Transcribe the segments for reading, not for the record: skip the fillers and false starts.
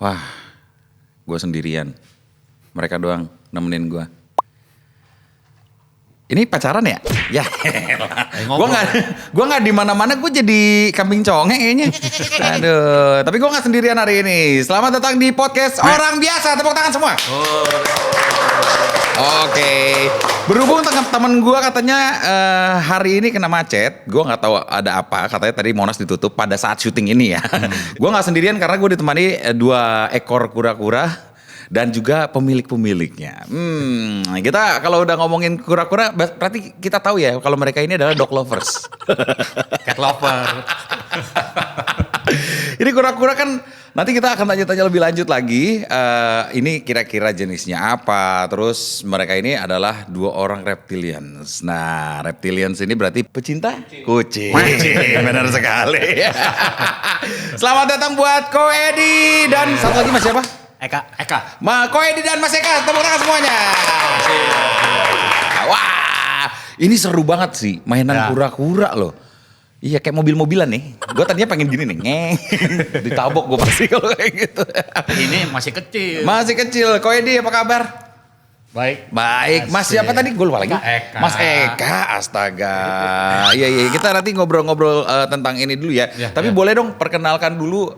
Wah, gue sendirian. Mereka doang nemenin gue. Ini pacaran ya? Ya. Gue nggak di mana-mana. Gue jadi kambing conge kayaknya. Aduh. Tapi gue nggak sendirian hari ini. Selamat datang di podcast Orang Biasa. Tepuk tangan semua. Oke. Berhubung teman gue katanya hari ini kena macet. Gue nggak tahu ada apa. Katanya tadi Monas ditutup pada saat syuting ini ya. Gue nggak sendirian karena gue ditemani 2 ekor kura-kura. Dan juga pemilik-pemiliknya. Kita kalau udah ngomongin kura-kura, berarti kita tahu ya kalau mereka ini adalah dog lovers. Cat lover. Ini kura-kura kan nanti kita akan tanya-tanya lebih lanjut lagi. Ini kira-kira jenisnya apa. Terus mereka ini adalah 2 orang reptilians. Nah, reptilians ini berarti pecinta kucing. Benar sekali. Selamat datang buat Ko Edi dan satu lagi Mas siapa? Eka. Ko Edi dan Mas Eka, tepuk tangan semuanya. Wah, ini seru banget sih mainan kura-kura loh. Iya kayak mobil-mobilan nih. Gue tadinya pengen gini nih, ditabok gue pasti kalau kayak gitu. Ini masih kecil. Masih kecil. Ko Edi apa kabar? Baik. Mas siapa tadi? Gue lupa lagi. Eka. Mas Eka, astaga. Iya, kita nanti ngobrol-ngobrol tentang ini dulu ya. Tapi boleh dong perkenalkan dulu.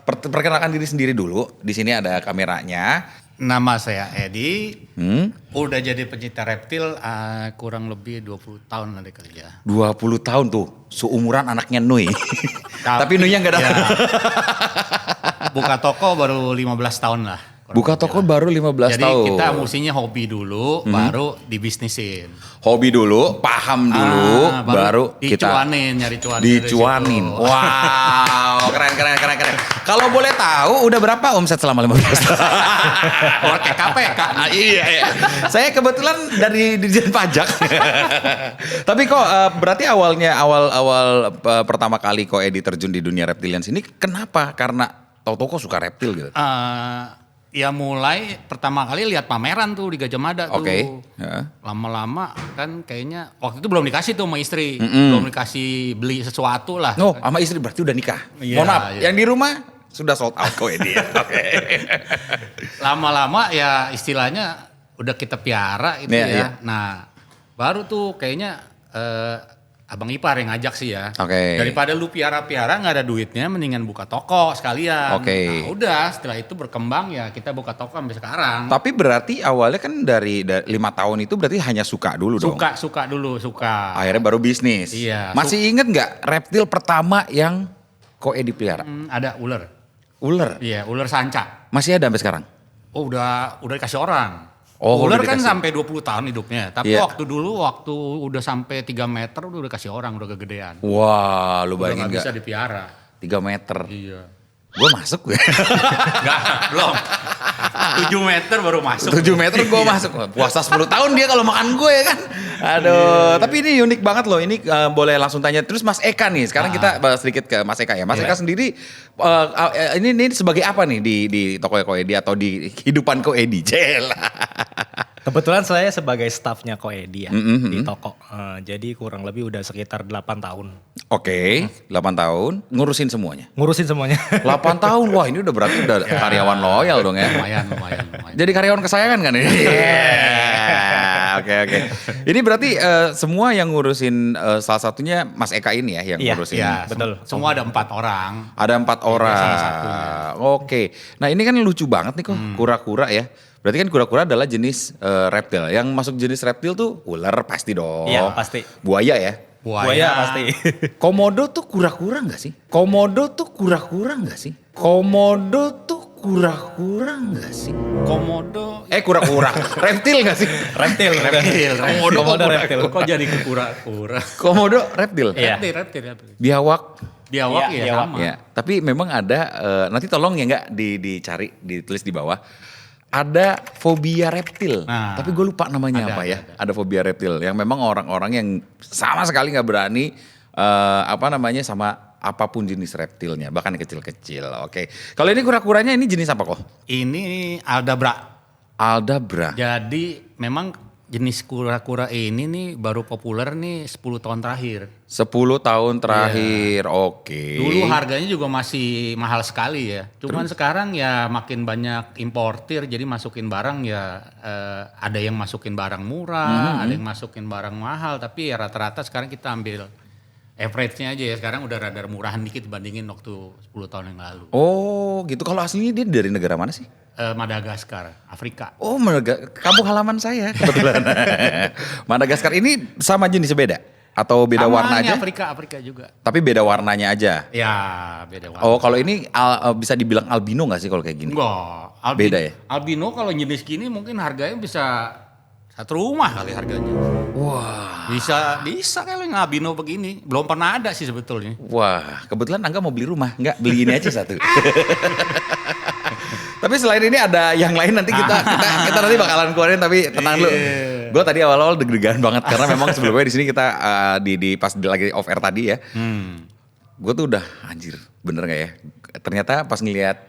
Perkenalkan diri sendiri dulu. Di sini ada kameranya. Nama saya Edi. Udah jadi pencinta reptil kurang lebih 20 tahun nanti kerja. 20 tahun tuh. Seumuran anaknya Nui. Tapi Nui-nya gak ada. Ya, buka toko baru 15 tahun lah. Buka toko baru 15 Jadi tahun. kita mestinya hobi dulu, baru dibisnisin. Hobi dulu, paham dulu, baru kita nyari cuan. dicuanin. Wow, keren. Kalau boleh tahu udah berapa omset selama 15 tahun? Kayak KPK. Iya. Saya kebetulan dari Dirjen Pajak. Tapi kok berarti awal pertama kali kok Edi terjun di dunia reptilians ini kenapa? Karena tau-tau kok suka reptil gitu. Ya mulai pertama kali lihat pameran tuh di Gajah Mada tuh. Oke. Lama-lama kan kayaknya waktu itu belum dikasih tuh sama istri. Belum dikasih beli sesuatu lah. No, sama istri berarti udah nikah. Iya, Mohon maaf, iya. yang di rumah sudah sold out kok Edi. Oke. Lama-lama ya istilahnya udah kita piara itu Iya, ya. iya. Nah baru tuh kayaknya abang ipar yang ngajak sih ya. Oke. Daripada lu piara-piara nggak ada duitnya, mendingan buka toko sekalian. Oke. Nah udah setelah itu berkembang ya kita buka toko sampai sekarang. Tapi berarti awalnya kan dari 5 tahun itu berarti hanya suka dulu dong. Suka dulu. Akhirnya baru bisnis. Iya. Masih inget nggak reptil pertama yang kok Edi pelihara? Ada ular. Ular. Iya, ular sanca. Masih ada sampai sekarang? Oh udah dikasih orang. Oh, ular udah kan dikasih. sampai 20 tahun hidupnya. Tapi Iya. waktu udah sampai 3 meter udah dikasih orang, udah kegedean. Wah, lu Udah bayangin nggak bisa nggak? dipiara. 3 meter. Iya. Gue masuk gue. Enggak, belum. 7 meter baru masuk. 7 meter gue masuk. Puasa 10 tahun dia kalau makan gue ya kan. Aduh, tapi ini unik banget loh. Ini boleh langsung tanya. Terus Mas Eka nih, sekarang kita bahas sedikit ke Mas Eka ya. Mas Eka sendiri ini sebagai apa nih di toko Ko Edi atau di kehidupan Ko Edi? Kebetulan saya sebagai stafnya Ko Edi ya di toko. Jadi kurang lebih udah sekitar 8 tahun. Oke, 8 tahun ngurusin semuanya. Ngurusin semuanya. 8 tahun, wah ini udah berarti udah karyawan loyal dong ya. Lumayan. Jadi karyawan kesayangan kan ini? Oke. Ini berarti semua yang ngurusin salah satunya Mas Eka ini ya yang ngurusin. Iya, betul. Semua ada 4 orang. Ada 4 orang. salah satunya. Oke. Nah ini kan lucu banget nih kok kura-kura ya. Berarti kan kura-kura adalah jenis reptil. Yang masuk jenis reptil tuh ular pasti dong. Iya, pasti. Buaya ya. Buaya pasti. Komodo tuh kura-kura nggak sih? Komodo kura-kura. Reptil nggak sih? Reptil. Komodo reptil. Kok jadi ke kura-kura? Komodo reptil. Iya. Reptil. Biawak. Biawak Iya, ya biawak. sama. Ya, tapi memang ada nanti tolong ya nggak dicari, ditulis di bawah. Ada fobia reptil, Nah, tapi gue lupa namanya apa ya. Ada fobia reptil yang memang orang-orang yang sama sekali nggak berani sama apapun jenis reptilnya, bahkan yang kecil-kecil. Oke, kalau ini kura-kuranya ini jenis apa kok? Ini Aldabra. Aldabra. Jadi memang jenis kura-kura ini nih baru populer nih 10 tahun terakhir. 10 tahun terakhir, oke. Dulu harganya juga masih mahal sekali ya. Cuman sekarang ya makin banyak importir, jadi masukin barang ya ada yang masukin barang murah, ada yang masukin barang mahal. Tapi ya rata-rata sekarang kita ambil average-nya aja ya. Sekarang udah rada murahan dikit dibandingin waktu 10 tahun yang lalu. Oh gitu, kalau aslinya dia dari negara mana sih? Madagaskar, Afrika. Oh, kampung halaman saya kebetulan. Madagaskar ini sama jenisnya beda? Atau beda Sama warna ini aja? Afrika juga. Tapi beda warnanya aja? Ya beda warna. Oh kalau ini bisa dibilang albino gak sih kalau kayak gini? Enggak. Beda ya? Albino kalau jenis gini mungkin harganya bisa satu rumah kali harganya. Wah. Bisa kalau yang albino begini. Belum pernah ada sih sebetulnya. Wah, kebetulan Angga mau beli rumah. Enggak, beli ini aja satu. Tapi selain ini ada yang lain nanti kita nanti bakalan keluarin, tapi tenang dulu. Gue tadi awal-awal deg-degan banget karena memang sebelumnya di sini kita pas lagi off air tadi ya. Gue tuh udah anjir, bener gak ya? Ternyata pas ngeliat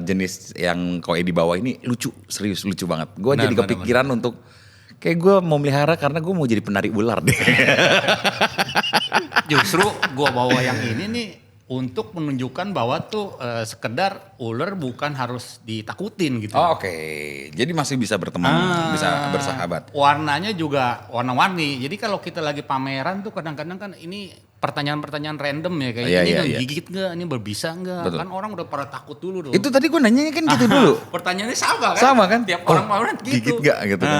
jenis yang koe di bawah ini lucu, serius lucu banget. Gue jadi kepikiran untuk kayak gue mau melihara karena gue mau jadi penari ular deh. Justru gue bawa yang ini nih untuk menunjukkan bahwa tuh sekedar ular bukan harus ditakutin gitu. Oh, oke. Jadi masih bisa berteman, bisa bersahabat. Warnanya juga warna-warni. Jadi kalau kita lagi pameran tuh kadang-kadang kan ini pertanyaan-pertanyaan random ya kayak Iya, ini iya, kan iya. gigit nggak, ini berbisa nggak? Betul. Kan orang udah pada takut dulu dong. Itu tadi gue nanyanya kan gitu dulu. Pertanyaannya sama kan? Sama kan? Tiap orang pameran gitu. Gigit gak gitu kan?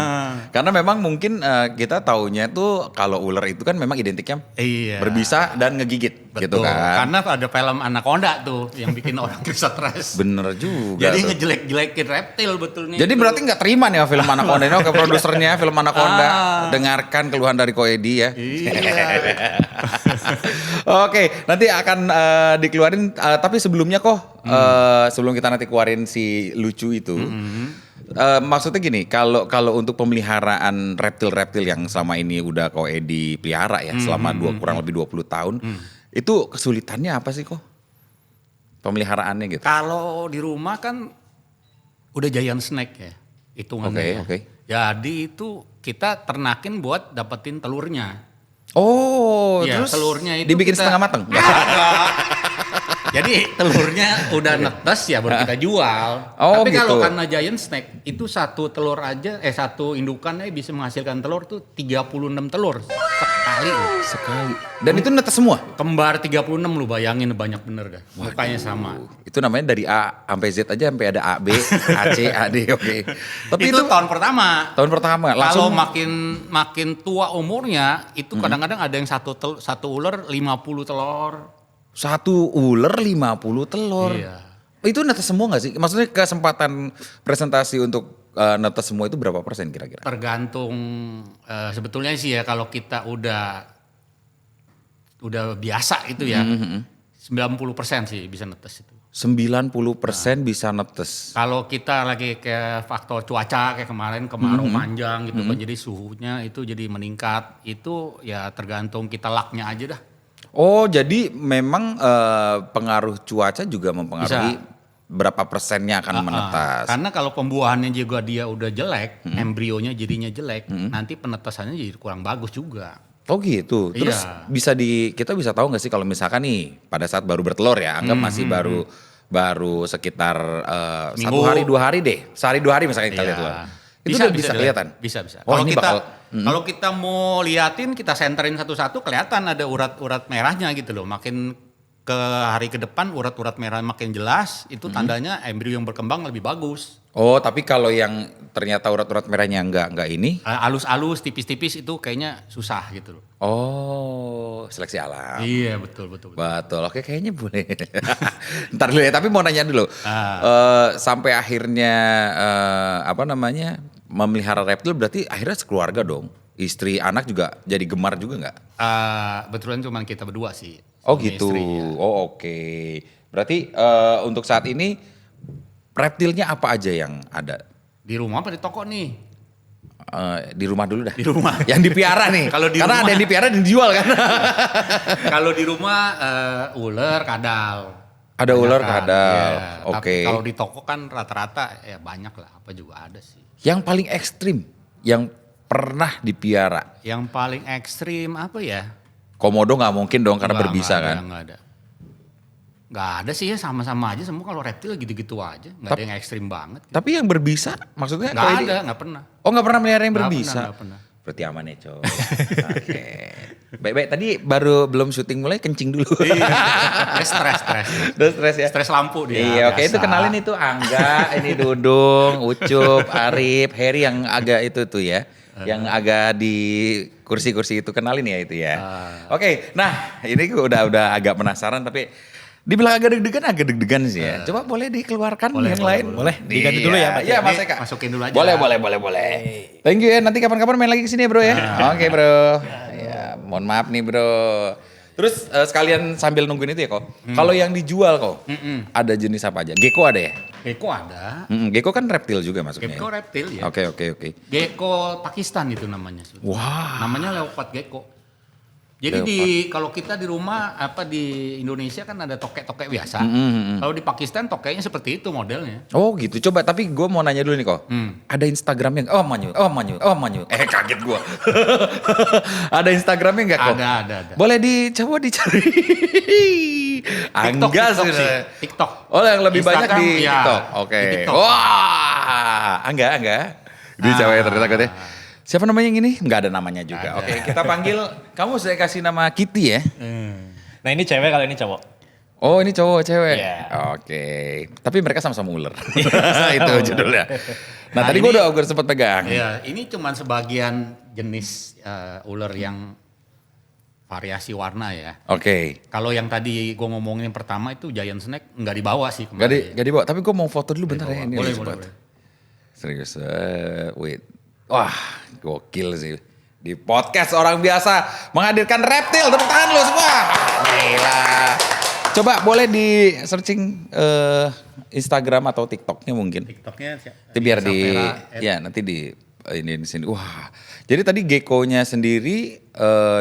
Karena memang mungkin kita taunya tuh kalau ular itu kan memang identiknya Iya. berbisa dan ngegigit gitu Betul. kan. Karena ada film Anaconda tuh yang bikin orang stres. Bener juga. Jadi tuh. ngejelek-jelekin reptil betulnya. Jadi itu. berarti nggak terima nih film Anaconda ini. Oke, produsernya film Anaconda, dengarkan keluhan dari Koedi ya. Iya. Oke, nanti akan dikeluarin. Tapi sebelumnya sebelum kita nanti keluarin si lucu itu, maksudnya gini, kalau untuk pemeliharaan reptil-reptil yang selama ini udah Koedi pelihara ya, selama kurang lebih 20 tahun, itu kesulitannya apa sih kok? Pemeliharaannya gitu. Kalau di rumah kan udah giant snake ya hitungannya. Oke. Jadi itu kita ternakin buat dapetin telurnya. Oh, Ya, terus telurnya itu dibikin kita- setengah mateng. Jadi telurnya udah netes ya baru kita jual. Oh, Tapi kalau gitu. karena giant snake itu satu telur aja satu indukannya bisa menghasilkan telur tuh 36 telur sekali. Sekali. Dan itu netes semua? Kembar 36 lu bayangin banyak bener dah. Mukanya sama. Itu namanya dari A sampai Z aja sampai ada A, B, A, C, A, D, oke. Tapi itu tahun pertama. tahun pertama Kalau langsung makin tua umurnya itu kadang-kadang ada yang satu ular 50 telur. satu ular 50 telur. Iya. Itu netes semua gak sih? Maksudnya kesempatan presentasi untuk netes semua itu berapa persen kira-kira? Tergantung sebetulnya sih ya kalau kita udah biasa itu ya. 90% sih bisa netes itu. 90% bisa netes. Kalau kita lagi kayak faktor cuaca kayak kemarin kemarau panjang gitu kan jadi suhunya itu jadi meningkat. Itu ya tergantung kita lucknya aja dah. Oh, jadi memang pengaruh cuaca juga mempengaruhi berapa persennya akan menetas. Karena kalau pembuahannya juga dia udah jelek, embrionya jadinya jelek, nanti penetesannya jadi kurang bagus juga. Oh gitu. Terus Iya. kita bisa tahu nggak sih kalau misalkan nih pada saat baru bertelur ya, anggap masih baru sekitar Minggu. 1 hari 2 hari deh, sehari 2 hari misalnya kita lihat telur. Itu udah bisa kelihatan. Bisa. Oh, Kalau ini kita bakal kita mau liatin, kita senterin satu-satu kelihatan ada urat-urat merahnya gitu loh. Makin ke hari ke depan urat-urat merah makin jelas, itu tandanya embrio yang berkembang lebih bagus. Oh, tapi kalau yang ternyata urat-urat merahnya enggak ini. Alus-alus, tipis-tipis itu kayaknya susah gitu loh. Oh, seleksi alam. Iya betul. Betul, oke kayaknya boleh. Ntar dulu ya, tapi mau nanya dulu. Sampai akhirnya memelihara reptil berarti akhirnya sekeluarga dong. Istri, anak juga jadi gemar juga nggak? Betulan cuma kita berdua sih. Oh suami gitu, istri, ya. oh oke. Berarti untuk saat ini reptilnya apa aja yang ada? Di rumah apa di toko nih? Di rumah dulu dah. Di rumah. Yang dipiara nih. Kalau di Karena rumah- ada yang dipiara dan dijual kan. Kalau di rumah ular, kadal. Ada ular, Kebanyakan, kadal. iya. Oke. Tapi kalau di toko kan rata-rata ya banyak lah, apa juga ada sih. Yang paling ekstrim, yang pernah dipiara? Yang paling ekstrim apa ya? Komodo nggak mungkin dong karena berbisa kan. Nggak ada sih ya, sama-sama aja semua. Kalau reptil gitu-gitu aja, nggak ada yang ekstrim banget. Tapi yang berbisa maksudnya? Nggak ada, nggak pernah. Oh nggak pernah melihara yang berbisa? Nggak pernah. Berarti aman ya Cok. Oke. Baik-baik, tadi belum syuting mulai kencing dulu. Stres. Udah stres ya? Stres lampu dia. Iya oke, itu kenalin itu Angga, ini Dudung, Ucup, Arif, Heri yang agak itu tuh ya. Yang agak di kursi-kursi itu, kenalin ya itu ya. Oke, nah ini gue udah agak penasaran tapi dibilang agak deg-degan sih ya. Coba boleh dikeluarkan yang lain? Boleh, diganti dulu ya. Iya Mas Eka. Masukin dulu aja. Boleh. Thank you ya, nanti kapan-kapan main lagi kesini ya bro ya. Oke bro. Ya mohon maaf nih bro. Terus sekalian sambil nungguin itu ya kok. Kalau yang dijual kok, ada jenis apa aja? Gecko ada ya? Gecko ada. Gecko kan reptil juga masuknya. Gecko reptil ya. Oke. Gecko Pakistan itu namanya. Wah. Namanya leopard gecko. Jadi kalau kita di rumah di Indonesia kan ada tokek-tokek biasa. Kalau di Pakistan tokeknya seperti itu modelnya. Oh gitu. Coba tapi gue mau nanya dulu nih kok. Ada Instagramnya nggak? Oh manyu. Kaget gue. Ada Instagramnya nggak kok? Ada. Boleh coba dicari. TikTok sih. TikTok. Oh yang lebih Instagram, banyak di ya, TikTok. Oke. di TikTok. Wah. Angga. Dia cewek ternyata katanya. Siapa namanya yang ini? Nggak ada namanya juga. Ada. Oke, kita panggil. Kamu saya kasih nama Kitty ya. Nah ini cewek, kalau ini cowok. Oh ini cowok cewek. Iya. Oke. Tapi mereka sama-sama ular. Itu judulnya. Nah tadi gue udah sempat pegang. Iya, ini cuman sebagian jenis ular yang variasi warna ya. Oke. Kalau yang tadi gue ngomongin yang pertama itu giant snake nggak dibawa sih kemarin. Gak dibawa. Tapi gue mau foto dulu bentar ya. Ini Boleh. Serius. Wait. Wah gokil sih. Di podcast orang biasa menghadirkan reptil. Tepuk tangan lo semua. Gila. Coba boleh di searching Instagram atau TikToknya mungkin. TikToknya Itu biar Sapera, ya nanti di sini. Wah. Jadi tadi gecko-nya sendiri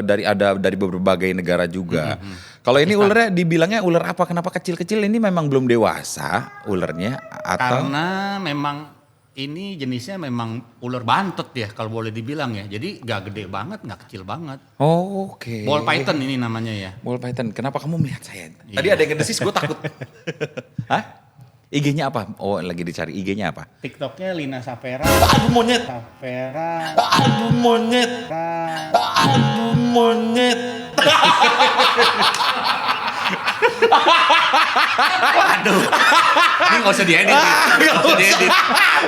dari berbagai negara juga. Kalau ini ularnya dibilangnya ular apa? Kenapa kecil-kecil? Ini memang belum dewasa ularnya atau? Karena memang ini jenisnya memang ular bantet ya kalau boleh dibilang ya. Jadi gak gede banget, gak kecil banget. Oh, oke. Ball python ini namanya ya. Ball python. Kenapa kamu melihat saya? Iya. Tadi ada yang ngedesis, gue takut. Hah? IG-nya apa? Oh, lagi dicari. IG-nya apa? TikToknya Lina Sapera. Aduh monyet. Sapera. Aduh monyet. Aduh monyet. Waduh. Ini gak usah diedit. Gak usah diedit.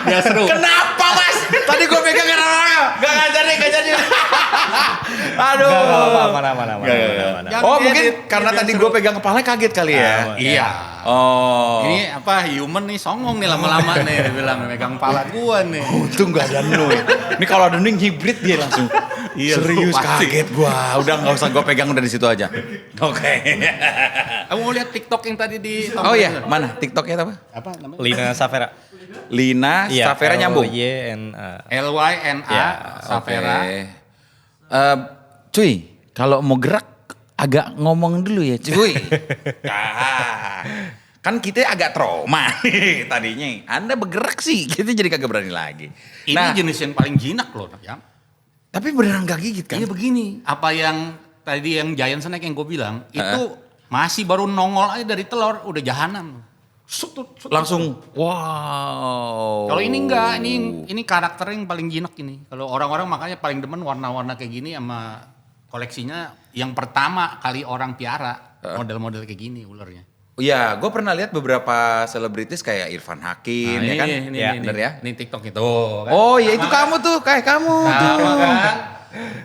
Biar seru. Kenapa mas? Tadi gue pegang orang. Gak jadi. Aduh. Mana. Oh mungkin karena tadi gue pegang kepala kaget kali ya. Iya. Oh. Ini human nih songong nih lama-lama nih dia bilang megang kepala gua nih. Untung gak ada nu. Ini kalau ada nu hibrid dia langsung. Iya, serius pasti. kaget gua. Udah gak usah gue pegang udah di situ aja. Oke. Kamu mau lihat TikTok yang tadi di Oh iya, mana? TikToknya apa? apa namanya? Lina Sapera. Lina Iya, Sapera nyambung. LYNA. LYNA Ya, Sapera. Cuy, kalau mau gerak agak ngomong dulu ya cuy. Kan kita agak trauma tadinya. Anda bergerak sih, kita jadi kagak berani lagi. Ini jenis yang paling jinak loh, ya. Tapi beneran gak gigit kan? Ini begini, apa yang tadi yang giant snake yang gue bilang, itu masih baru nongol aja dari telur, udah jahanam. Langsung, wow. Kalau ini enggak, ini karakter yang paling jinak ini. Kalau orang-orang makanya paling demen warna-warna kayak gini sama koleksinya yang pertama kali orang piara, model-model kayak gini ularnya. Iya, gue pernah lihat beberapa selebritis kayak Irfan Hakim, ya kan? Bener ya? Ini TikTok itu. Kan? Oh iya itu kamu tuh, kayak kamu tuh. Kan?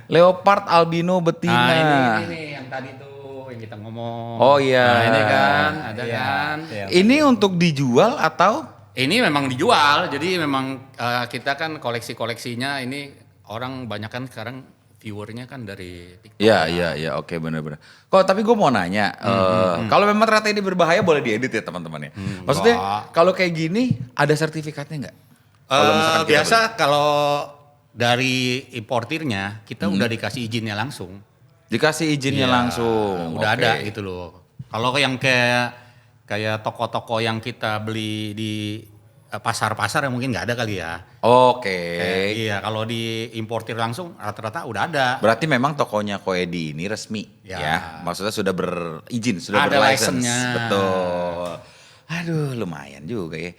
Leopard albino betina. Nah ini yang tadi tuh yang kita ngomong. Oh iya. Nah, ini kan, ada kan. Iya. Ini untuk dijual atau? Ini memang dijual, jadi memang kita kan koleksi-koleksinya ini orang banyak kan sekarang viewernya kan dari TikTok. Iya, oke benar-benar. Kok tapi gue mau nanya, kalau memang ternyata ini berbahaya boleh diedit ya teman-teman ya. Maksudnya kalau kayak gini ada sertifikatnya nggak? Kalau misalkan kita Biasa kalau dari importirnya kita udah dikasih izinnya langsung. dikasih izinnya Iya, langsung. Udah Oke. ada gitu loh. Kalau yang kayak toko-toko yang kita beli di pasar-pasar yang mungkin nggak ada kali ya. Oke. Iya, kalau diimportir langsung rata-rata udah ada. Berarti memang tokonya Koedi ini resmi ya. Maksudnya sudah berizin, sudah Ada berlicense. license-nya. Betul. Aduh, lumayan juga ya.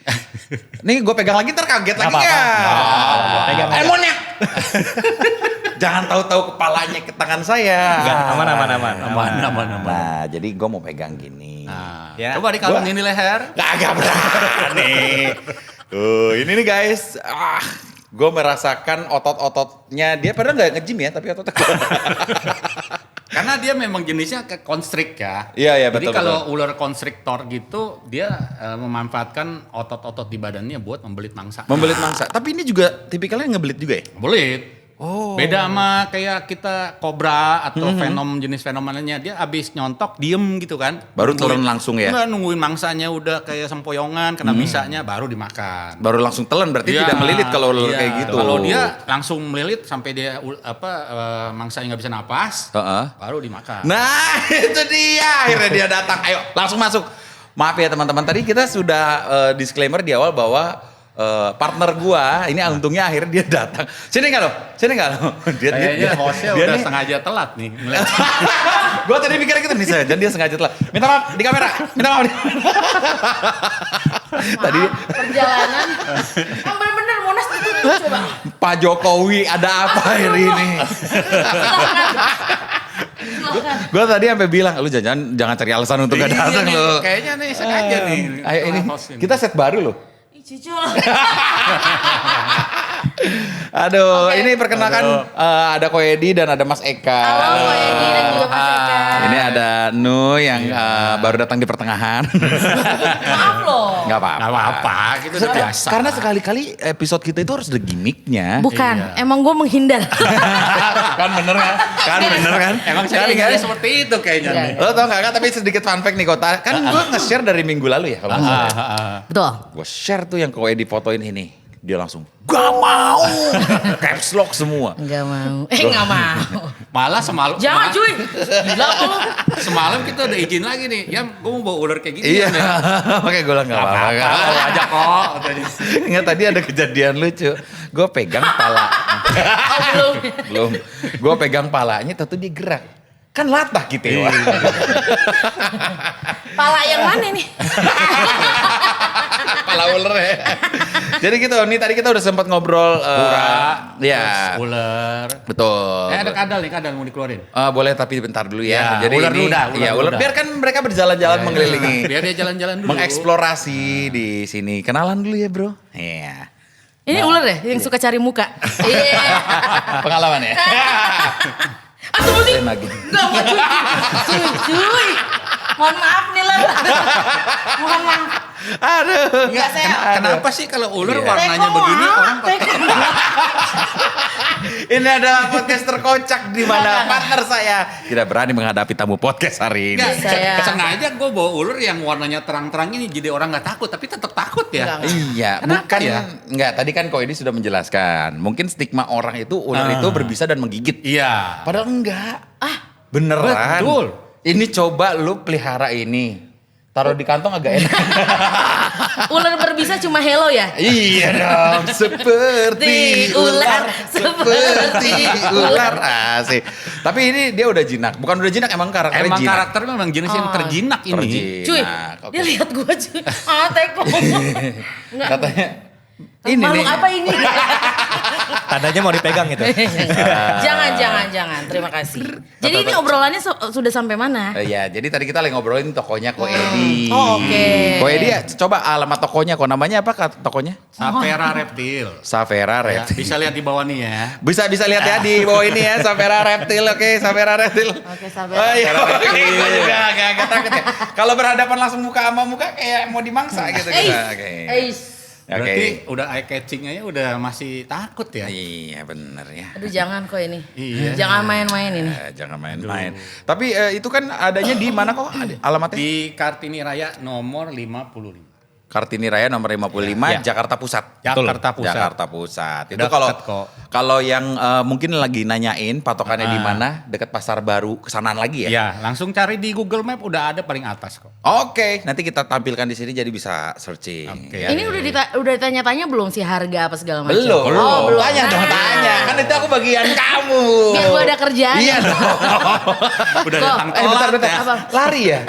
Nih gue pegang lagi ntar kaget lagi apa-apa. ya. Pegang aja. Monyet. Jangan tahu-tahu kepalanya ke tangan saya. Enggak, aman. Nah, jadi gue mau pegang gini. Nah, Ya. coba dikalungin di leher. Gak berani. Ini nih guys. Gue merasakan otot-ototnya dia padahal nggak nge-gym ya, tapi ototnya. Karena dia memang jenisnya ke constrict ya. Iya, Jadi betul. kalau ular constrictor gitu, dia memanfaatkan otot-otot di badannya buat membelit mangsa. Membelit mangsa. Tapi ini juga tipikalnya ngebelit juga ya? Belit. Oh. Beda sama kayak kita kobra atau jenis fenomenanya, dia abis nyontok diem gitu kan. Baru turun langsung ya? Enggak, nungguin mangsanya udah kayak sempoyongan, kena bisanya baru dimakan. Baru langsung telan berarti Iya, tidak melilit kalau ular iya. kayak gitu. Kalau dia langsung melilit sampai dia mangsanya nggak bisa napas, Heeh. baru dimakan. Nah, itu dia. Akhirnya dia datang. Ayo, langsung masuk. Maaf ya teman-teman, tadi kita sudah disclaimer di awal bahwa partner gua ini untungnya akhirnya dia datang. Sini enggak lo? Kayaknya hostnya udah sengaja telat nih. Gua tadi mikirnya gitu nih, dan dia sengaja telat. Minta maaf di kamera. Minta maaf. Tadi Perjalanan. Yang bener-bener Monas ditutup coba. Pak Jokowi ada apa hari ini? Silakan. Gue tadi sampai bilang, lu jangan cari alasan untuk gak datang Iya nih, lo. kayaknya nih sengaja nih. Ayo ini Host ini. kita set baru loh. Ih, Cicul. Aduh, Oke. ini perkenalkan ada Koedi dan ada Mas Eka. Halo Pak Edi dan juga Mas Eka. Ini ada Nu yang baru datang di pertengahan. Maaf loh. Gak apa-apa. Gak apa-apa, gitu udah biasa. Karena sekali-kali episode kita itu harus ada gimmicknya. Bukan, Iya. emang gue menghindar. Kan bener kan? Kan bener kan? Emang saya kan? ingatnya seperti itu kayaknya Iya. nih. Lo tau gak kan? Tapi sedikit fun fact nih Kota. Kan gue nge-share dari minggu lalu ya kalau nggak salah. Betul. Gue share tuh yang Koedi fotoin ini. Dia langsung, gak mau. Caps lock semua. Enggak mau. Enggak mau. Malah semalam. Jangan cuy. Gila lu. Semalam kita udah izin lagi nih. Ya, gue mau bawa ular kayak gini. Iya, makanya gue bilang gak apa-apa. Kalau aja kok. Ingat tadi ada kejadian lucu. Gue pegang pala. Oh belum. Belum. Gue pegang palanya, tentu dia gerak. Kan latah gitu ya. Pala yang mana nih? Pala ular ya. Jadi gitu, nih tadi kita udah sempat ngobrol. Ya, Ular. betul. Ada kadal mau dikeluarin. Boleh tapi bentar dulu ya. Ya, Jadi ular ini, dulu dah, ya ular ular. dulu dah. Biarkan mereka berjalan-jalan mengelilingi. Biar dia jalan-jalan dulu. Mengeksplorasi di sini. Kenalan dulu ya bro. Iya. Ini ular ya yang suka cari muka. Iya. Pengalaman ya. Aduh nih. Lagi. Enggak mau cuy. Mohon maaf nih lah. Mohon maaf. Aduh. Enggak saya. Kenapa sih kalau ular Iya. warnanya Teko, begini maaf, orang teko. Ini adalah podcast terkocak di mana partner saya tidak berani menghadapi tamu podcast hari ini. Nggak, Saya- sengaja gue bawa ular yang warnanya terang-terang ini jadi orang nggak takut tapi tetap takut ya. Enggak. Iya, Kenapa bukan ya? Enggak, tadi kan Koedi sudah menjelaskan. Mungkin stigma orang itu ular itu berbisa dan menggigit. Iya. Padahal enggak. Beneran. Betul. Ini coba lu pelihara ini. Taruh di kantong agak enak. Ular berbisa cuma hello ya? Iya dong, seperti ular, seperti ular. Asik. Tapi ini dia udah jinak, bukan udah jinak emang karakternya Emang jinak. karakternya memang jenis yang terjinak ini. Cuy, Terjinak, oke. dia lihat gua cuy. Ah, teko. Enggak. Katanya ini Makhluk nih. apa ini? Tandanya mau dipegang gitu. Jangan. Terima kasih. Jadi ini obrolannya sudah sampai mana? Ya, jadi tadi kita lagi ngobrolin tokonya Koedi. Oh, oke. Koedi ya, coba alamat tokonya, kok namanya apa tokonya? Sapera reptil. Savera Ya, Reptil. bisa lihat di bawah nih ya. Bisa lihat ya di bawah ini ya, Savera Reptil. Oke, Savera Reptil. Oke, Savera. Oh, iya, oke, gue juga agak takut ya. Kalau berhadapan langsung muka sama muka kayak mau dimangsa gitu. Oke. Oke. Berarti udah eye catching aja udah masih takut ya. Iya bener ya. Aduh jangan kok ini. Iya. Jangan main-main ini. Jangan main-main. Tapi itu kan adanya di mana kok alamatnya? Di Kartini Raya nomor 55. Kartini Raya nomor 55 Iya. Jakarta Pusat. Jakarta Pusat. Jakarta Pusat. Itu Deket kalau kok. kalau yang mungkin lagi nanyain patokannya di mana, dekat Pasar Baru kesanaan lagi ya. Ya, langsung cari di Google Map udah ada paling atas kok. Oke, nanti kita tampilkan di sini jadi bisa searching. Oke. ya. Ini udah ditanya-tanya belum sih harga apa segala macam? Belum. Oh, belum. Tanya dong, Nah. tanya. Kan itu aku bagian kamu. Biar gua ada kerjaan. Iya dong. Udah Kok? datang Bentar, telat bentar. ya. Apa? Lari ya?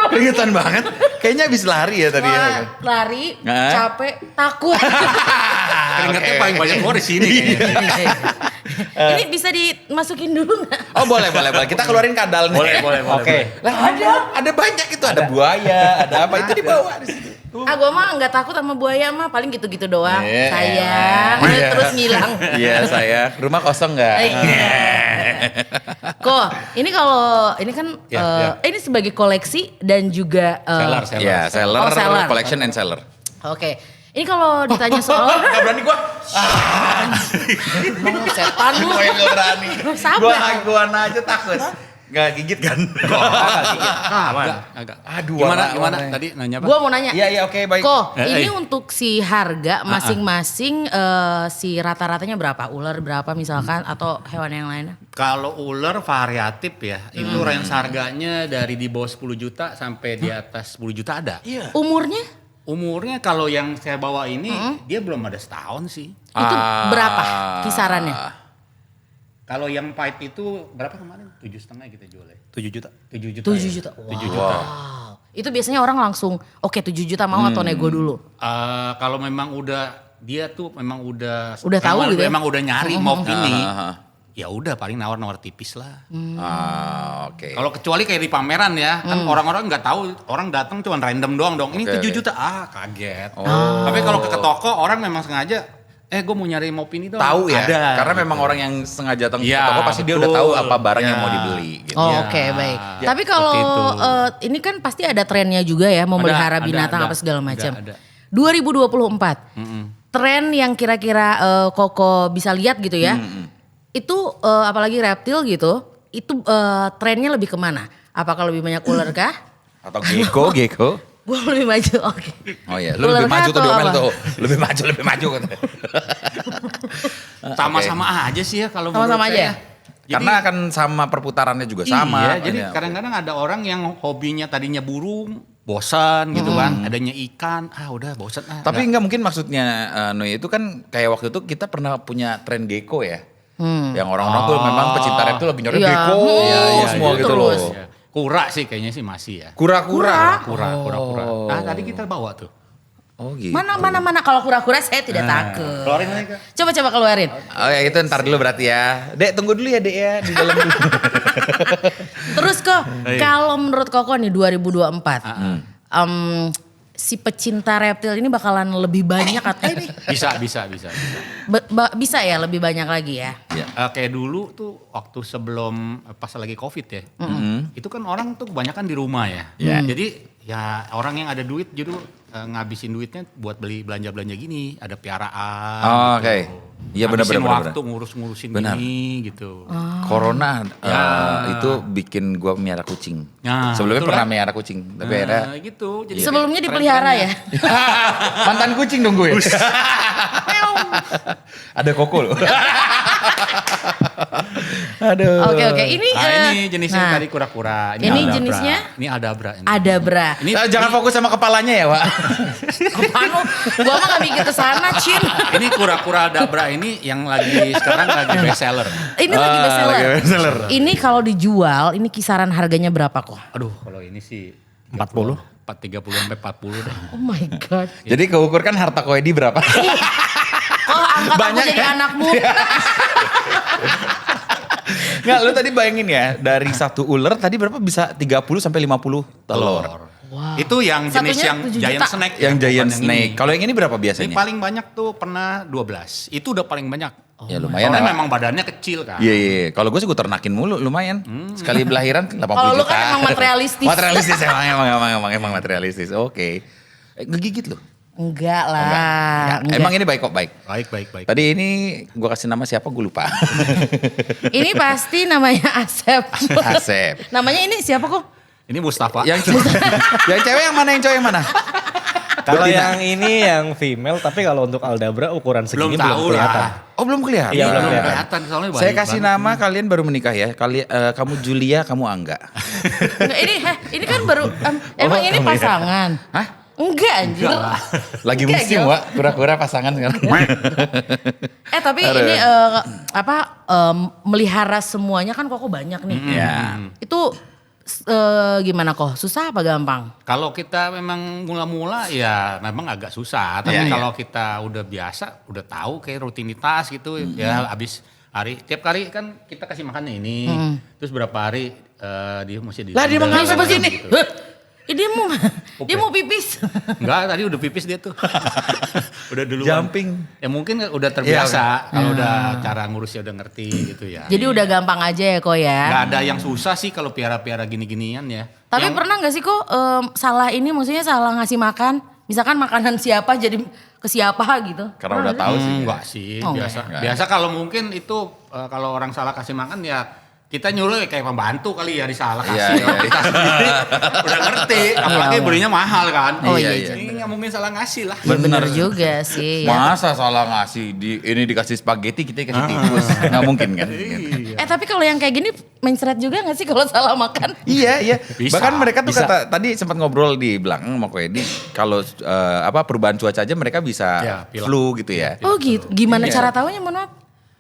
Keringetan banget. Kayaknya habis lari ya tadi ya. Wah, lari, Nah. capek, takut. Keringetnya paling banyak gua di sini kayaknya. Ini bisa dimasukin dulu nggak? Oh boleh. Kita keluarin kadal nih. Boleh. Oke. Lah ada banyak itu, ada buaya, ada apa itu dibawa di situ. Ah, gue mah nggak takut sama buaya mah, paling gitu-gitu doang. Iya. Sayang, Iya. terus ngilang. Iya saya, rumah kosong nggak? Iya. Kok, ini kalau ini kan ini sebagai koleksi dan juga Seller. Iya, seller, Oh, seller. collection and seller. Oke. Ini kalau ditanya soal Gak berani gua. Emang setan lu. Gua yang gak berani. Sabar. Gua aja takut. Gak gigit kan? Agak. Aduh, Gimana warna- tadi nanya apa? Gua mau nanya. Iya oke baik. Kok, ini Eh. untuk si harga masing-masing si rata-ratanya berapa? Ular berapa misalkan atau hewan yang lainnya? Kalau ular variatif ya, itu range harganya dari di bawah 10 juta sampai di atas 10 juta ada. Iya. Umurnya Umurnya kalau yang saya bawa ini dia belum ada setahun sih. itu berapa kisarannya? Kalau yang pipe itu berapa kemarin? 7,5 kita jual ya. 7 juta. 7 juta. 7 ya? juta. 7 juta. Wow. Itu biasanya orang langsung oke 7 juta mau atau nego dulu? Kalau memang dia tuh memang udah tahu gitu ya? memang udah nyari mau ini. Ah, Ya udah paling nawar-nawar tipis lah. Oke. Kalau kecuali kayak di pameran ya, kan orang-orang nggak tahu, orang datang cuma random doang dong. Ini Oke, 7 oke. juta, kaget. Tapi kalau ke toko orang memang sengaja, gue mau nyari Mopin itu. Tahu ya, Ada, karena gitu. memang orang yang sengaja datang ke Iya, toko pasti dia udah betul. tahu apa barang yang Iya. mau dibeli. Gitu. Oh, Ya. oke baik. Ya, Tapi kalau seperti itu. ini kan pasti ada trennya juga ya, memelihara binatang apa segala macam. Ada. 2024. Tren yang kira-kira Koko bisa lihat gitu ya. Itu apalagi reptil gitu, itu trennya lebih kemana? Apakah lebih banyak ular kah? Atau gecko. Gue lebih maju, oke. Oh iya, lu Ular lebih maju kah tuh atau diomel apa? tuh. Lebih maju katanya. Sama-sama aja sih ya kalau Sama-sama menurut aja saya. ya? Karena akan sama perputarannya juga sama. Iya, jadi Ini, kadang-kadang ada orang yang hobinya tadinya burung, bosan gitu kan, adanya ikan, udah bosan. Tapi enggak mungkin maksudnya Noy itu kan kayak waktu itu kita pernah punya tren gecko ya. Yang orang-orang tuh memang pecinta reptil lebih nyari Iya. gecko semua itu gitu terus. loh. Ya. Kura sih kayaknya sih masih ya. Kura-kura. Kura. Nah tadi kita bawa tuh. Oh gitu. Mana kalau kura-kura saya tidak takut. Keluarin aja. Coba keluarin. Oh ya itu ntar dulu berarti ya. Dek tunggu dulu ya Dek ya di dalam dulu. Terus kok kalau menurut Koko nih 2024 si pecinta reptil ini bakalan lebih banyak atau Bisa. bisa ya lebih banyak lagi ya. Kayak dulu tuh waktu sebelum pas lagi COVID ya. Itu kan orang tuh kebanyakan di rumah ya. Jadi ya orang yang ada duit jadi ngabisin duitnya buat beli belanja-belanja gini, ada piaraan. Oh, gitu. oke. Iya, benar, Ngabisin benar, waktu ngurus-ngurusin Benar. gini gitu. Corona Ya. itu bikin gua miara kucing. Nah, Sebelumnya betul pernah kan? miara kucing, tapi akhirnya gitu. Jadi Sebelumnya kayak dipelihara ya. tren-trennya. mantan kucing dong gue. Ada koko loh. Aduh. Oke. Ini Ini jenisnya nah, tadi kura-kura. ini Aldabra. jenisnya? Ini Aldabra. Ini. ada bra. Ini Jangan fokus sama kepalanya ya, Wak. Apaan lu? Gua mah gak mikir ke sana, Cin. Ini kura-kura Aldabra ini yang sekarang lagi best seller. Ini lagi bestseller. lagi bestseller. Ini kalau dijual, ini kisaran harganya berapa kok? Aduh, kalau ini sih 40. 30 sampai 40 deh. Oh my god. Jadi keukur kan harta koedi berapa? Oh, angkat Banyak aku jadi ya? anakmu. Nggak, lu tadi bayangin ya, dari satu ular tadi berapa bisa 30 sampai 50 telur. Wow. Itu yang jenis Satunya yang 7 giant juta. snake. Yang ya, giant bukan snake. Ini. Kalau yang ini berapa Ini biasanya? paling banyak tuh pernah 12. Itu udah paling banyak. Ya lumayan Soalnya lah. memang badannya kecil kan. Iya. Kalau gue sih gue ternakin mulu, lumayan. Sekali belahiran 80 juta. Kalau lu kan emang materialistis. Materialistis emang materialistis. Oke. Ngegigit lu? Enggak lah. Enggak. Emang ini baik kok, baik. Baik. Tadi ini gue kasih nama siapa gue lupa. Ini pasti namanya Asep. Asep. Namanya ini siapa kok? Ini Mustafa. yang cewek yang mana, yang cowok yang mana? Kalau yang ini yang female, tapi kalau untuk Aldabra ukuran segini belum tahu kelihatan. lah. Oh belum kelihatan. Iya, belum Belum kelihatan. kelihatan soalnya Saya baik kasih banget. nama kalian baru menikah ya. Kamu Julia, kamu Angga. Nggak, ini kan baru emang ini kamu ya. pasangan. Hah? Enggak anjir. Enggak lah. Lagi Enggak, musim, Gio. Wak. Kura-kura pasangan sekarang. Tapi Aduh. ini melihara semuanya kan kok banyak nih. Iya. Itu gimana kok? Susah apa gampang? Kalau kita memang mula-mula ya memang agak susah. Tapi Iya, kalau kita udah biasa, udah tahu kayak rutinitas gitu. Ya habis hari, tiap kali kan kita kasih makan ini. Terus berapa hari dia mesti di. Lah, dia mengapa begini? Gitu. Dia mau pipis. Enggak, tadi udah pipis dia tuh. Udah duluan. Jumping. Ya mungkin udah terbiasa. Kalau udah cara ngurusnya udah ngerti gitu ya. Jadi udah gampang aja ya kok ya. Nggak ada yang susah sih kalau piara-piara gini-ginian ya. Tapi pernah gak sih kok salah ini maksudnya salah ngasih makan? Misalkan makanan siapa jadi ke siapa gitu. Karena udah tahu sih. Enggak sih, Oh, biasa. enggak. Biasa kalau mungkin itu kalau orang salah kasih makan ya kita nyuruh kayak pembantu kali ya disalah Iya, kasih. Kalau iya. kita sendiri udah ngerti, apalagi belinya mahal kan. Oh, iya, iya. Ini nggak mungkin salah ngasih lah. Bener juga sih. Ya. Masa salah ngasih ini dikasih spaghetti kita dikasih tikus. Nggak mungkin kan? Tapi kalau yang kayak gini mencret juga gak sih kalau salah makan? Iya, iya. Bisa, Bahkan mereka tuh bisa. tadi sempat ngobrol di belakang sama Ko Edi, kalau perubahan cuaca aja mereka bisa Ya, pilek. flu gitu ya. Oh gitu. Gimana Iya. cara taunya mohon maaf?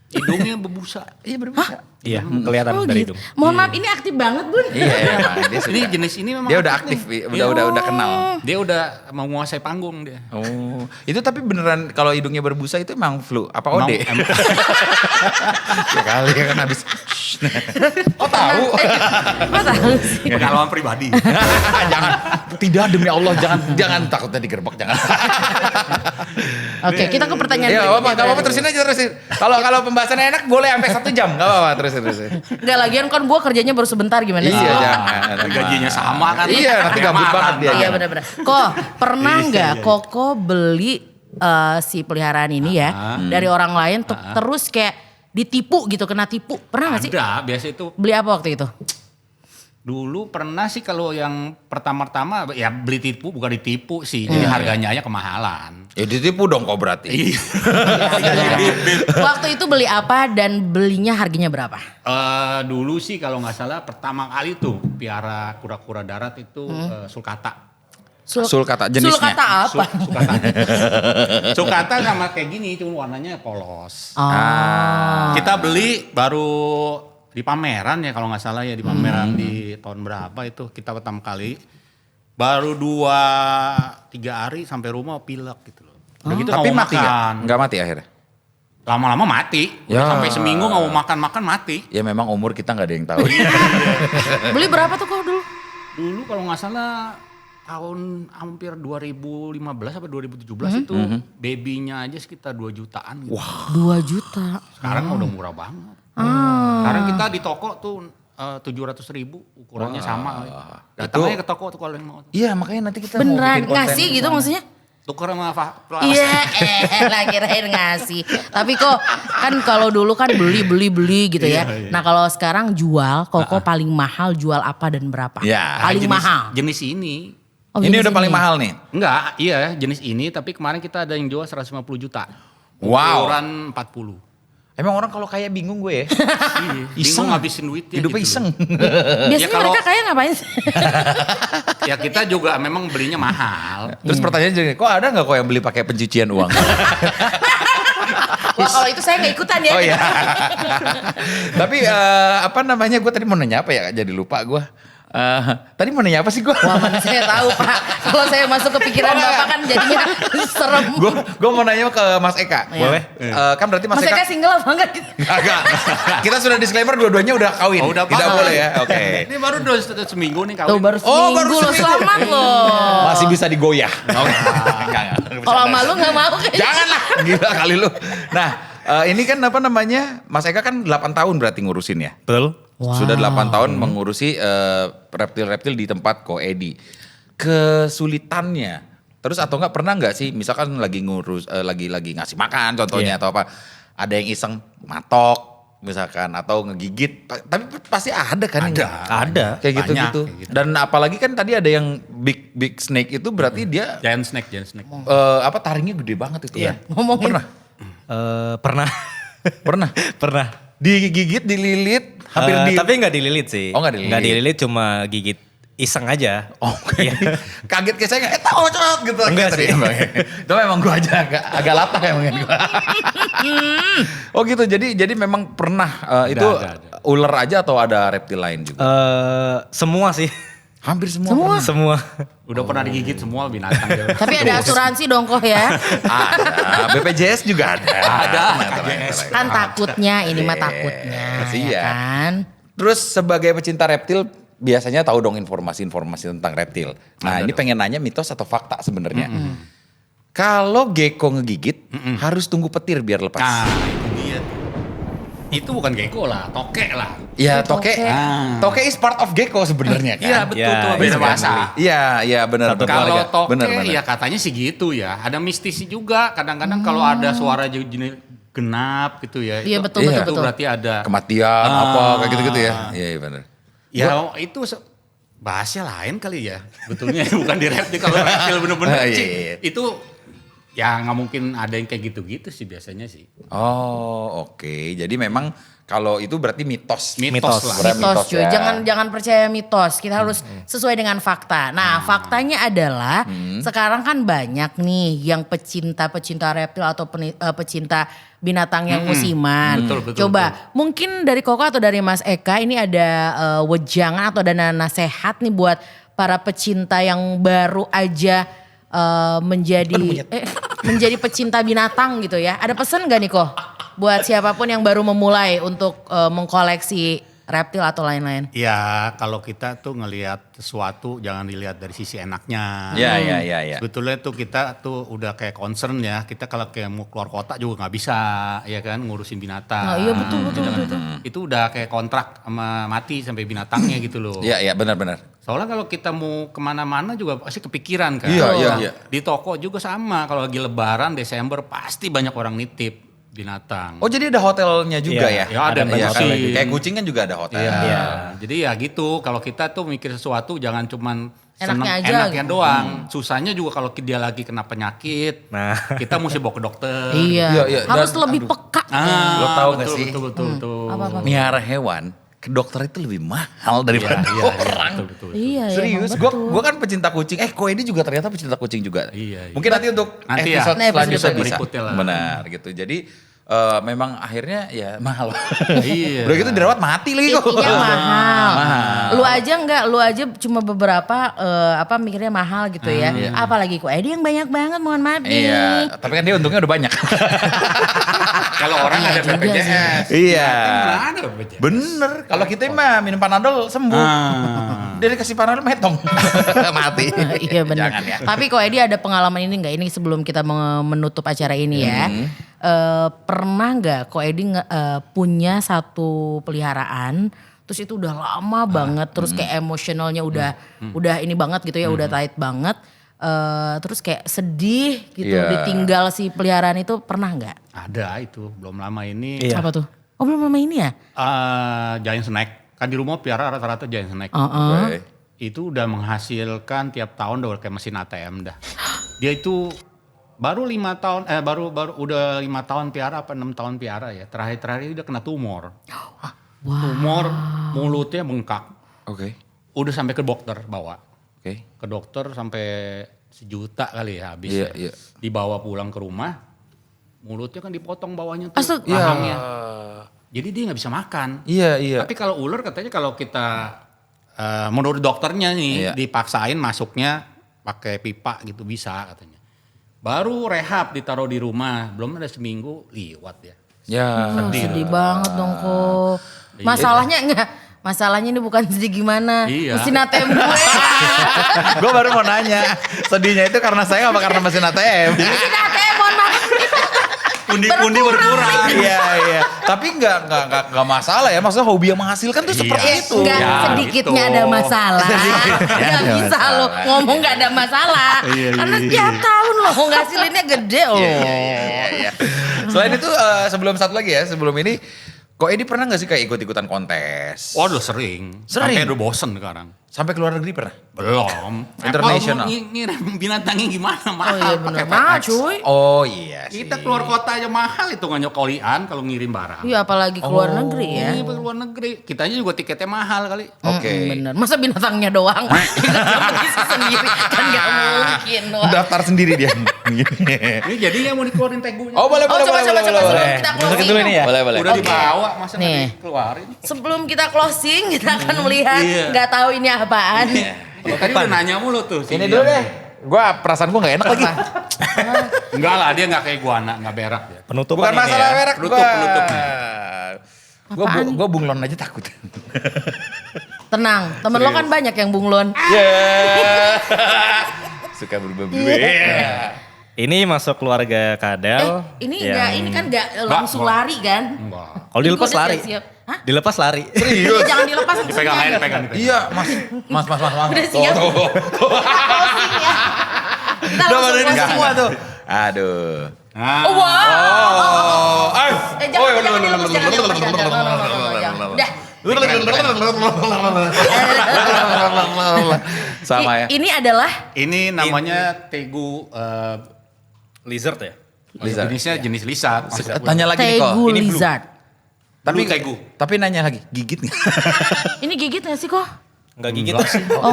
Hidungnya berbusa. Iya berbusa. Iya, kelihatan Oh dari gitu. hidung. Mohon maaf ini aktif banget Bun. Iya, emang dia suka. Ini jenis ini memang Dia udah aktif aktif, nih. udah kenal. Dia udah mau menguasai panggung dia. Oh, itu tapi beneran kalau hidungnya berbusa itu emang flu apa Emang- OD? Sekali ya kan habis. Oh tahu. Kok tahu sih? Pengalaman pribadi. Jangan, tidak demi Allah jangan takutnya digerebek jangan. Oke, kita ke pertanyaan Ya berikutnya. nggak apa-apa terusin aja terusin. Kalau pembahasannya enak boleh sampai 1 jam nggak apa-apa terusin. Enggak lagian kan gue kerjanya baru sebentar gimana sih? Iya Kok? jangan. Gajinya sama kan. Iya nanti gabut Marah. banget dia. Iya benar-benar. Kok pernah nggak Koko beli si peliharaan ini ya dari orang lain terus kayak ditipu gitu, kena tipu. Pernah nggak sih? Ada, biasa itu. Beli apa waktu itu? Dulu pernah sih kalau yang pertama-tama ya beli tipu bukan ditipu sih. Jadi harganya aja kemahalan. Ya ditipu dong kok berarti. Iya. Waktu itu beli apa dan belinya harganya berapa? Dulu sih kalau nggak salah pertama kali tuh piara kura-kura darat itu sulcata. Sulcata jenisnya. Sulcata apa? Sulcata. Sulcata sama kayak gini cuma warnanya polos. Oh. Kita beli baru di pameran ya kalau nggak salah ya di pameran di tahun berapa itu kita pertama kali. Baru 2-3 hari sampai rumah pilek gitu loh. Udah gitu Tapi nggak mau mati makan. nggak mati akhirnya. Lama-lama mati. Udah Ya. sampai seminggu nggak mau makan mati. Ya memang umur kita nggak ada yang tahu. Beli berapa tuh kok dulu? Dulu kalau nggak salah tahun hampir 2015 sampai 2017 itu babynya aja sekitar 2 jutaan gitu. Wah. 2 juta. Sekarang udah murah banget. Sekarang kita di toko tuh 700.000 ukurannya sama. Datang Itu- aja ke toko tuh kalau yang mau. Iya makanya nanti kita mau Beneran bikin konten ngasih di gitu sana. maksudnya? Tuker sama Iya, lah kirain ngasih. Tapi kok kan kalau dulu kan beli gitu ya. Nah kalau sekarang jual, Koko paling mahal jual apa dan berapa? Ya, paling mahal. Jenis ini. Oh, Ini jenis udah paling mahal nih. Enggak, iya jenis ini tapi kemarin kita ada yang jual 150 juta. Wow. Ukuran 40. Emang orang kalau kayak bingung gue ya. Bingung ngabisin duitnya Hidupnya gitu iseng. loh. Biasanya Ya, kalau- mereka kaya ngapain sih? Ya kita juga memang belinya mahal. Terus pertanyaannya jadi, kok ada nggak kok yang beli pakai pencucian uang? Wah kalau itu saya gak ikutan ya. Oh iya. Tapi apa namanya gue tadi mau nanya apa ya? Jadi lupa gue. Tadi mau nanya apa sih gue? Wah mana saya tahu Pak. Kalau saya masuk ke pikiran Bapak kan jadinya serem. Gue mau nanya ke Mas Eka. Iya. Boleh? Kan berarti Mas Mas Eka Eka. single apa enggak? Enggak. Kita sudah disclaimer dua-duanya udah kawin. Oh, udah Tidak paham. boleh ya. Oke. Ini baru udah seminggu nih kawin. Tuh baru Oh, seminggu baru loh, seminggu. selamat loh. Masih bisa digoyah. Enggak. Kalau sama lu gak mau kayaknya. Janganlah. Gila kali lu. Nah, ini kan apa namanya? Mas Eka kan 8 tahun berarti ngurusin ya. Betul? Wow. Sudah 8 tahun mengurusi reptil-reptil di tempat Ko Edi. Kesulitannya, terus atau enggak pernah nggak sih, misalkan lagi ngurus, lagi ngasih makan contohnya atau apa, ada yang iseng matok, misalkan atau ngegigit, tapi pasti ada kan? Ada. Kayak Banyak, gitu-gitu. kayak gitu. Dan apalagi kan tadi ada yang big snake itu berarti dia Giant snake. taringnya gede banget itu Iya. kan? Ngomongin. Pernah. Pernah. Pernah. Digigit, dililit, hampir Tapi nggak dililit sih. Oh, nggak dililit. Nggak dililit, cuma gigit iseng aja. Oh, kaget kayak saya tahu cot gitu. Enggak Tadi, sih. Bang. Itu memang gua aja agak latah ya mungkin gua. Oh gitu. Jadi memang pernah itu ada. ular aja atau ada reptil lain juga? Semua sih. Hampir semua. Semua. Udah pernah digigit semua binatang. gitu. Tapi ada asuransi dong kok ya. Ada. BPJS juga ada. Ada, KJS. Kan takutnya, ini mah takutnya Iya. ya kan. Terus sebagai pecinta reptil biasanya tahu dong informasi-informasi tentang reptil. Nah, ini pengen nanya mitos atau fakta sebenarnya. Kalau gecko ngegigit harus tunggu petir biar lepas. Nah, itu dia tuh. Itu bukan gecko lah, tokek lah. Ya, Oh, toke. toke. Toke is part of gecko sebenarnya kan. Iya betul Ya, tuh iya, beda bahasa. Iya, benar. Satu benar. Kalau toke Benar. ya katanya sih gitu ya. Ada mistis juga. Kadang-kadang kalau ada suara jenis genap gitu ya. Iya, itu- betul, betul, itu betul. berarti ada. Kematian apa kayak gitu-gitu ya. Iya, benar. Ya itu bahasa lain kali ya. Betulnya bukan di reptil. Kalau reptil bener-bener Iya, sih, iya. itu ya nggak mungkin ada yang kayak gitu-gitu sih biasanya sih. Oh, oke. Jadi memang kalau itu berarti mitos. Mitos lah. Sebenarnya Mitos cuy, ya. jangan percaya mitos. Kita harus sesuai dengan fakta. Nah, faktanya adalah sekarang kan banyak nih yang pecinta reptil atau pecinta binatang yang musiman. Betul, Coba, mungkin dari Koko atau dari Mas Eka ini ada wejangan atau ada nasihat nih buat para pecinta yang baru aja menjadi pecinta binatang gitu ya. Ada pesan gak nih Ko? Buat siapapun yang baru memulai untuk mengkoleksi reptil atau lain-lain. Ya kalau kita tuh ngelihat sesuatu jangan dilihat dari sisi enaknya. Iya. Sebetulnya tuh kita tuh udah kayak concern ya. Kita kalau kayak mau keluar kota juga nggak bisa ya kan ngurusin binatang. Oh, iya betul. Itu udah kayak kontrak sama mati sampai binatangnya gitu loh. Iya, benar. Soalnya kalau kita mau kemana-mana juga pasti kepikiran kan. Iya. Di toko juga sama. Kalau lagi lebaran Desember pasti banyak orang nitip binatang. Oh, jadi ada hotelnya juga Iya. ya? Ya, ada Iya, kucing. kayak kucing kan juga ada hotel. Iya. Jadi ya gitu. Kalau kita tuh mikir sesuatu jangan cuman Enaknya aja enaknya gitu. doang. Susahnya juga kalau dia lagi kena penyakit. Nah. Kita mesti bawa ke dokter. Iya, harus Dan- lebih peka. Lo tahu nggak betul, sih? Betul. Apa-apa? Miara hewan ke dokter itu lebih mahal daripada orang. Betul. Iya, Serius, emang betul. gue kan pecinta kucing. Koedi juga ternyata pecinta kucing juga. Iya. Mungkin nanti untuk Nanti ya. episode Nah, episode selanjutnya bisa. berikutnya lah. Benar gitu. Jadi memang akhirnya ya mahal. Iya. Udah gitu dirawat mati lagi kok. Intinya mahal. Mahal. Lu aja enggak, lu aja cuma beberapa mikirnya mahal gitu ya. Apalagi kok Edi yang banyak banget, mohon maaf nih. Iya, tapi kan dia untungnya udah banyak. Kalau orang Iya ada juga BPJS. Iya. Mana ada BPJS? Bener, kalau kita mah minum Panadol sembuh. Dia dikasih Panadol metong. Mati. Iya benar. Jangan ya. Tapi kok Edi ada pengalaman ini enggak? Ini sebelum kita menutup acara ini ya. Pernah nggak kok Edi punya satu peliharaan terus itu udah lama banget terus kayak emosionalnya udah ini banget gitu ya, udah tight banget. Terus kayak sedih gitu Iya. ditinggal si peliharaan itu, pernah nggak? Ada itu belum lama ini. Iya. Apa tuh? Oh belum lama ini ya? Giant snake. Kan di rumah piara rata-rata giant snake. Oke. Itu udah menghasilkan tiap tahun udah kayak mesin ATM dah. Dia itu baru 5 tahun baru udah 5 tahun piara apa 6 tahun piara ya. Terakhir udah kena tumor. Tumor mulutnya bengkak. Oke. Udah sampai ke dokter bawa. Oke. Ke dokter sampai 1 juta kali ya habis. Iya, ya. iya. Dibawa pulang ke rumah. Mulutnya kan dipotong bawahnya tuh. Astag- rahangnya. Jadi dia nggak bisa makan. Iya. Tapi kalau ular katanya kalau kita menurut dokternya nih Iya. dipaksain masuknya pakai pipa gitu bisa katanya. Baru rehab ditaruh di rumah, belum ada seminggu liwat ya. Ya. Sedih banget dong kok. Masalahnya enggak. Masalahnya ini bukan sedih gimana. Iya. Mesin ATM gue. Gue baru mau nanya, sedihnya itu karena saya apa karena mesin ATM? Mesin ATM mohon maaf. Pundi-pundi berkurang. Iya. Tapi nggak masalah ya. Maksudnya hobi yang menghasilkan tuh seperti Iya. itu. Enggak, Ya, sedikitnya gitu. ada masalah. Enggak ada bisa masalah. lo ngomong enggak ada masalah. Karena tiap tahun lo ngasilinnya gede loh. Iya. Selain itu sebelum satu lagi ya, sebelum ini Kok Edi pernah gak sih kayak ikut-ikutan kontes? Waduh sering. Sering? Sampai udah bosen sekarang. Sampai ke luar negeri pernah? Belum. International. Ngirim binatangnya gimana Oh mahal iya pakai benar. Mahal FedEx. cuy. Oh iya sih. Kita keluar kota aja mahal itu nggak kolian kalau ngirim barang. Iya apalagi ke luar negeri ya. Iya, ke luar negeri. Kitanya juga tiketnya mahal kali. Oke. Bener. Masa binatangnya doang? Ikut kompetisi sendiri kan gak mungkin. Wah. Daftar sendiri dia. Ini jadinya mau dikeluarin tegunya. Oh boleh, Oh boleh, coba boleh, coba boleh, coba boleh. sebelum kita Masukin closing. dulu ini ya. Boleh, boleh. Udah Oke. dibawa masa nggak Nih. dikeluarin. Sebelum kita closing kita akan melihat Iya. nggak tahu ini apaan. Tadi udah nanya mulu tuh. si Ini Ian. dulu deh. Perasaan gua gak enak lagi. Enggak lah, dia nggak kayak guana, nggak berak dia. Penutupan Bukan ini masalah ya. merek Penutup. Gua gua bunglon aja takut. Tenang, temen lo kan banyak yang bunglon. Suka berubah-ubah. Ini masuk keluarga Kadal. Ini yang- enggak, ini kan enggak langsung enggak. lari kan? Enggak. Kalau dilepas Ini gua udah lari. siap-siap. Hah? Dilepas lari. Iya, jangan dilepas Dipegang aja, dipegang. Iya, Mas. Udah siap. Kita closing ya. Kita langsung closing. Semua tuh. Aduh. Nah, Oh, wow. Jangan dilepas, jangan dilepas. Udah. Sama ya. Ini adalah ini namanya tegu Lizard ya? Lizard. jenisnya jenis lizard. Tanya lagi nih kok. Tegu Ini blue. lizard. Tapi Blue tegu. Tapi nanya lagi, gigit nggak? Ini gigit gak sih kok? Enggak gigit.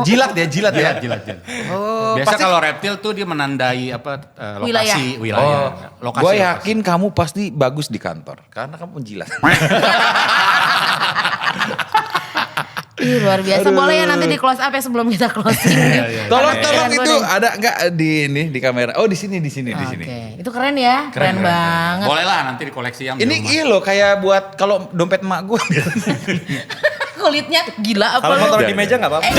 Jilat ya, jilat ya. Jilat. Oh, Biasa pasti- kalau reptil tuh dia menandai apa Wilayah. lokasi wilayah. Oh, Lokasi. gue yakin kamu pasti bagus di kantor karena kamu penjilat. Ih, luar biasa. Boleh ya nanti di close up ya sebelum kita closing. Tolong Keren itu banget. ada nggak di kamera? Oh di sini. Oke, itu keren ya, keren banget. Boleh lah nanti dikoleksi yang di Ini rumah. iya loh kayak buat kalau dompet emak gue. Kulitnya gila apa Kalau mau lu? taruh di meja enggak apa-apa.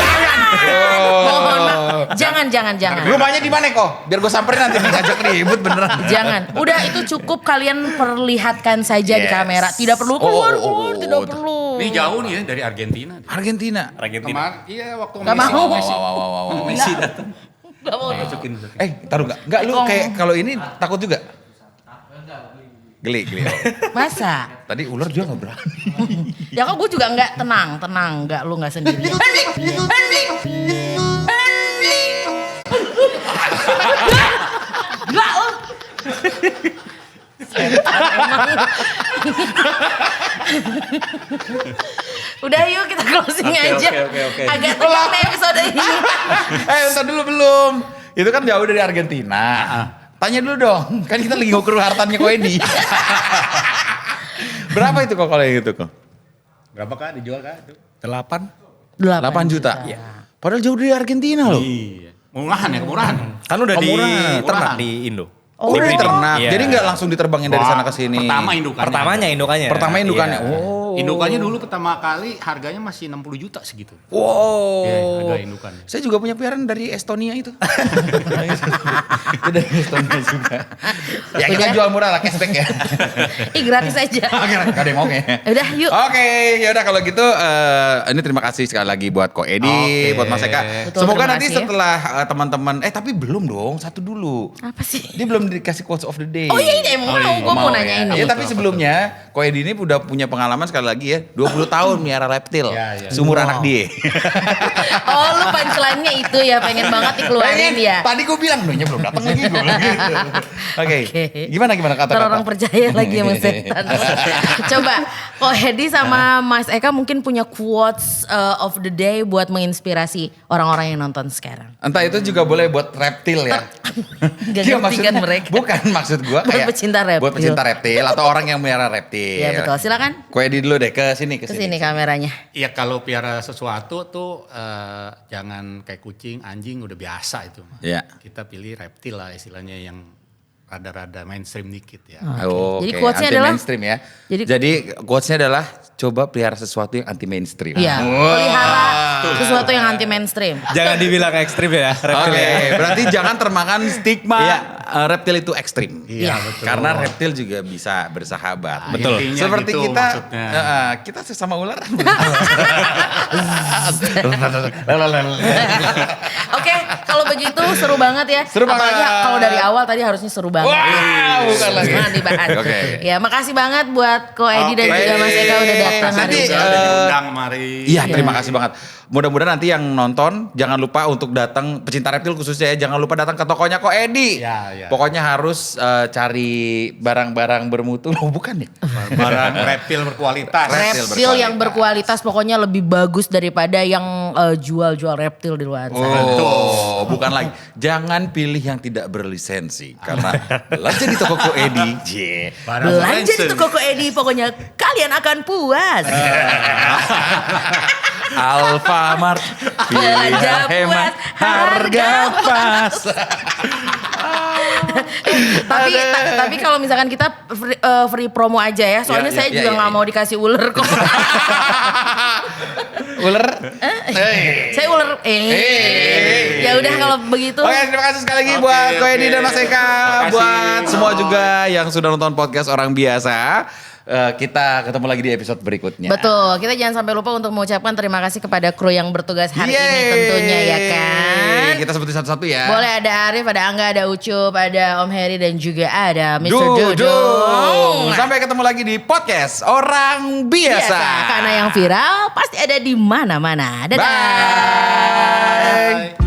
Mohon maaf. Jangan. Rumahnya di mana kok? Biar gue samperin nanti ngajak ribut beneran. Jangan. Udah itu cukup kalian perlihatkan saja di Yes. kamera. Tidak perlu keluar, tidak perlu. Ini jauh nih ya dari Argentina. Argentina. Kemarin iya waktu Nggak Messi. mau. Messi datang. Gak mau. Taruh nggak? Nggak lu kayak kalau ini takut juga. Geli. Masa? Tadi ular juga nggak berani. Ya kok gue juga nggak tenang, nggak lu nggak sendiri. Gila lu. Udah yuk kita closing aja. oke. Agak tegang nih episode ini. Entar dulu belum. Itu kan jauh dari Argentina. Tanya dulu dong. Kan kita lagi ngukur hartanya Koedi. Berapa itu kok kalau yang itu kok? Berapa kak dijual kak itu? 8. 8 juta. Padahal jauh dari Argentina loh. Iya. Murahan ya, kemurahan. Kan udah Murah. diternak di Indo. Oh, udah diternak. Iya. Jadi nggak langsung diterbangin dari sana ke sini. Pertama indukannya. Pertamanya indukannya. Pertama indukannya. Iya. Oh. Indukannya dulu pertama kali harganya masih 60 juta segitu. Wow. Iya, ada indukannya. Saya juga punya piaraan dari Estonia itu. Itu dari Estonia juga. Ya kita jual murah lah cashback ya. Ih gratis aja. Gak ada yang mau ya. Udah yuk. Oke, ya udah kalau gitu ini terima kasih sekali lagi buat Ko Edi, Oke. buat Mas Eka. Betul, Semoga terima nanti kasih ya. setelah teman-teman tapi belum dong, satu dulu. Apa sih? Dia belum dikasih quotes of the day. Oh iya emang mau, gue mau nanya ini. Ya tapi sebelumnya Ko Edi ini udah punya pengalaman sekali lagi ya, 20 tahun miara reptil. Ya. Seumur anak dia. Oh lu punchline-nya itu ya pengen banget dikeluarin Pengen. ya. Tadi gue bilang doanya belum datang lagi gue bilang gitu. Oke. Gimana Ntar kata-kata? orang percaya lagi sama setan. Coba, Ko Edi sama Mas Eka mungkin punya quotes of the day buat menginspirasi orang-orang yang nonton sekarang. Entah itu juga boleh buat reptil ya. Gak Iya, ngerti kan maksudnya- mereka. Bukan maksud gua Buat kayak pecinta reptil. Buat pecinta reptil atau orang yang melihara reptil. Ya betul, silakan. Ko Edi dulu deh ke sini Ke sini kameranya. Iya kalau piara sesuatu tuh jangan kayak kucing, anjing udah biasa itu. Iya. Kita pilih reptil lah istilahnya yang rada-rada mainstream dikit ya. Oh, Jadi oke. quotes-nya Anti adalah- mainstream ya. Jadi- Jadi quotes-nya adalah coba pelihara sesuatu yang anti mainstream. Iya, pelihara sesuatu yang anti mainstream. Jangan dibilang ekstrim ya. Oke, berarti jangan termakan stigma reptil itu ekstrim. Iya, betul. Karena reptil juga bisa bersahabat. Betul. Intinya Seperti gitu kita, maksudnya. kita sesama ular. Oke, kalau begitu seru banget ya. Seru banget. Apalagi kalau dari awal tadi harusnya seru banget. Wah, bukan lagi. Jangan dibahas. Oke. Ya, makasih banget buat Ko Edi dan Oke. juga Mas Eka udah datang hari Nanti, ini. Udah diundang kemari. Iya, terima kasih banget. Mudah-mudahan nanti yang nonton jangan lupa untuk datang pecinta reptil khususnya ya, jangan lupa datang ke tokonya Ko Edi. Ya. Pokoknya harus cari barang-barang bermutu. Oh, bukan ya? Barang reptil berkualitas. Reptil yang berkualitas pokoknya lebih bagus daripada yang jual-jual reptil di luar sana. Oh, bukan lagi. Jangan pilih yang tidak berlisensi karena belanja di toko Ko Edi. Barang Belanja di berlisensi. toko Ko Edi pokoknya kalian akan puas. Alfamart, Belanja pilihan hemat, puas, harga pas. Tapi kalau misalkan kita free promo aja ya, soalnya Ya, saya ya, juga ya, nggak ya. mau dikasih ular kok. Ular. Saya ular. Ya udah kalau begitu. Oke, terima kasih sekali lagi buat Ko Edi dan Mas Eka, Terima kasih. buat semua juga yang sudah nonton podcast Orang Biasa. Kita ketemu lagi di episode berikutnya. Betul, kita jangan sampai lupa untuk mengucapkan terima kasih kepada kru yang bertugas hari ini tentunya ya kan. Kita sebutin satu-satu ya. Boleh ada Arif, ada Angga, ada Ucup, ada Om Heri dan juga ada Mr. Dudung. Dudung. Sampai ketemu lagi di podcast Orang Biasa. Karena yang viral pasti ada di mana-mana. Dadah. Bye.